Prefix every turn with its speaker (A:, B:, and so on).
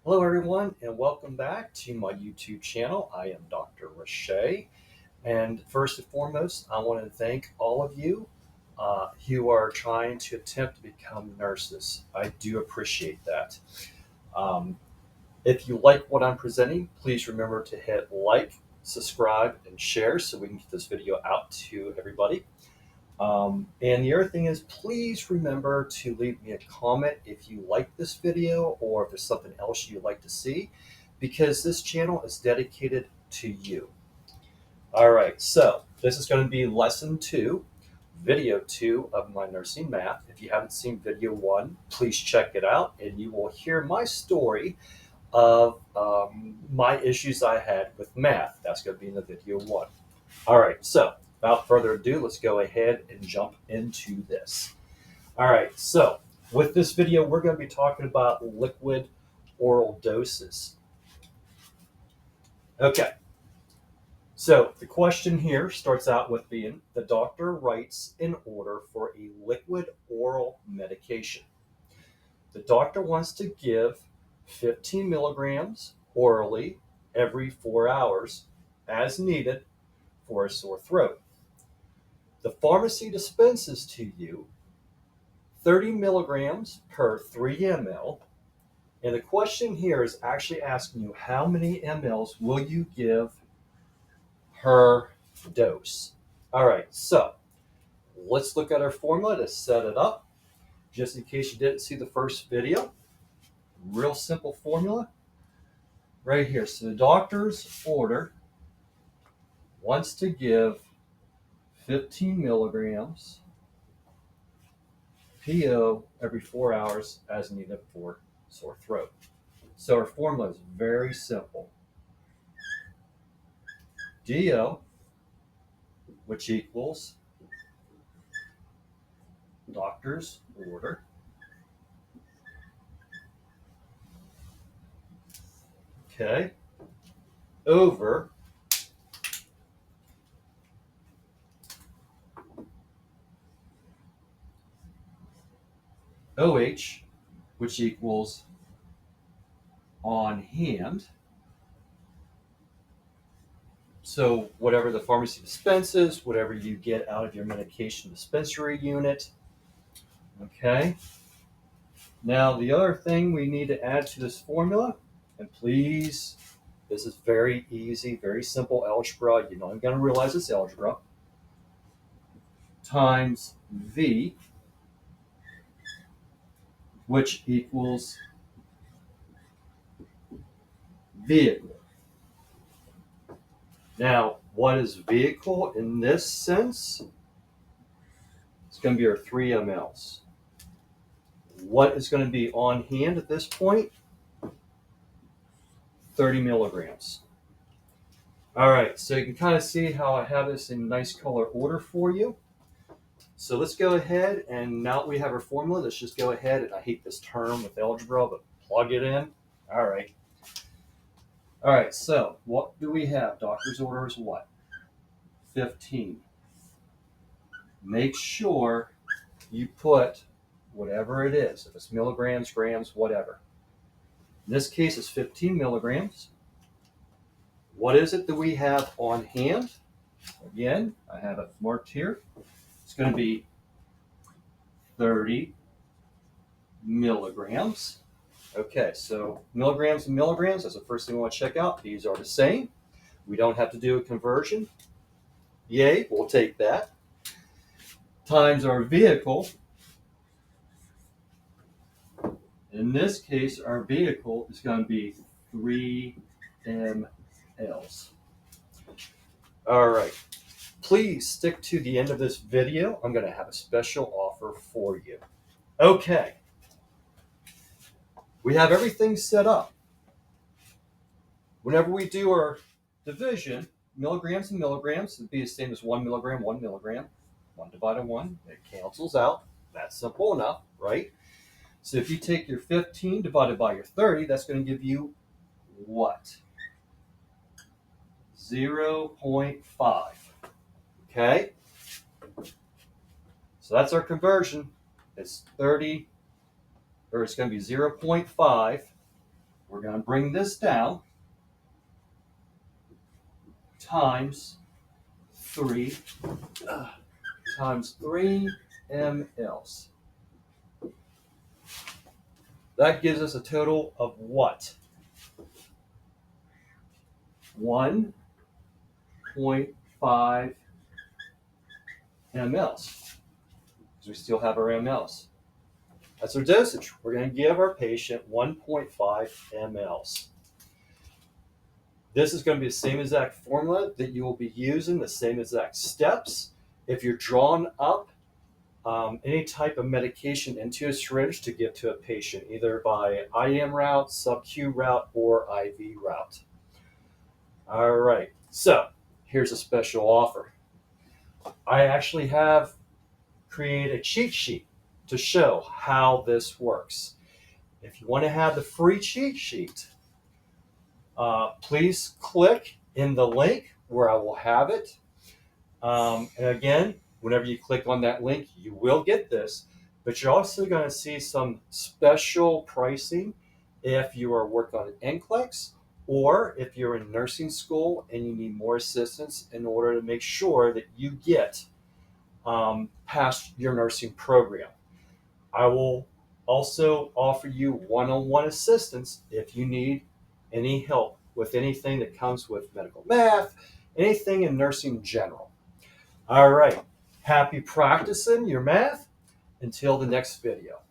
A: Hello, everyone, and welcome back to my YouTube channel. I am Dr. Rashay, and first and foremost, I want to thank all of you who are trying to attempt to become nurses. I do appreciate that. Um, if you like what I'm presenting, please remember to hit like, subscribe, and share so we can get this video out to everybody. And the other thing is, please remember to leave me a comment if you like this video or if there's something else you'd like to see, because this channel is dedicated to you. All right, so this is going to be lesson 2, video 2 of my nursing math. If you haven't seen video 1, please check it out, and you will hear my story of my issues I had with math. That's going to be in the video 1. All right, so without further ado, let's go ahead and jump into this. All right, so with this video, we're going to be talking about liquid oral doses. Okay, so the question here starts out with being, the doctor writes an order for a liquid oral medication. The doctor wants to give 15 milligrams orally every 4 hours as needed for a sore throat. The pharmacy dispenses to you 30 milligrams per 3 ml. And the question here is actually asking you how many mLs will you give per dose. All right, so let's look at our formula to set it up. Just in case you didn't see the first video, real simple formula right here. So the doctor's order wants to give 15 milligrams PO every 4 hours as needed for sore throat. So our formula is very simple. DO, which equals doctor's order, okay, over OH, which equals on hand. So whatever the pharmacy dispenses, whatever you get out of your medication dispensary unit. Okay. Now the other thing we need to add to this formula, and please, this is very easy, very simple algebra. You're not even going to realize it's algebra. Times V, which equals vehicle. Now, what is vehicle in this sense? It's going to be our 3 mLs. What is going to be on hand at this point? 30 milligrams. All right, so you can kind of see how I have this in nice color order for you. So let's go ahead, and now that we have our formula, let's just go ahead, and I hate this term with algebra, but plug it in. All right. All right, so what do we have? Doctor's order is what? 15. Make sure you put whatever it is, if it's milligrams, grams, whatever. In this case, it's 15 milligrams. What is it that we have on hand? Again, I have it marked here. It's going to be 30 milligrams. Okay, so milligrams and milligrams, that's the first thing we want to check out. These are the same. We don't have to do a conversion. Yay, we'll take that. Times our vehicle. In this case, our vehicle is going to be 3 mLs. All right. Please stick to the end of this video. I'm going to have a special offer for you. Okay. We have everything set up. Whenever we do our division, milligrams and milligrams, it'd be the same as 1 milligram, 1 milligram. 1 divided 1, it cancels out. That's simple enough, right? So if you take your 15 divided by your 30, that's going to give you what? 0.5. Okay? So that's our conversion. It's 30, or it's going to be 0.5. We're we're going to bring this down times 3 mLs. That gives us a total of what? 1.5 mLs. Because we still have our mLs. That's our dosage. We're going to give our patient 1.5 mLs. This is going to be the same exact formula that you will be using, the same exact steps. If you're drawing up any type of medication into a syringe to give to a patient, either by IM route, SubQ route, or IV route. All right, so here's a special offer. I actually have created a cheat sheet to show how this works. If you want to have the free cheat sheet, please click in the link where I will have it. And again, whenever you click on that link, you will get this, but you're also going to see some special pricing if you are working on an NCLEX or if you're in nursing school and you need more assistance in order to make sure that you get past your nursing program. I will also offer you one-on-one assistance if you need any help with anything that comes with medical math, anything in nursing in general. All right, happy practicing your math. Until the next video.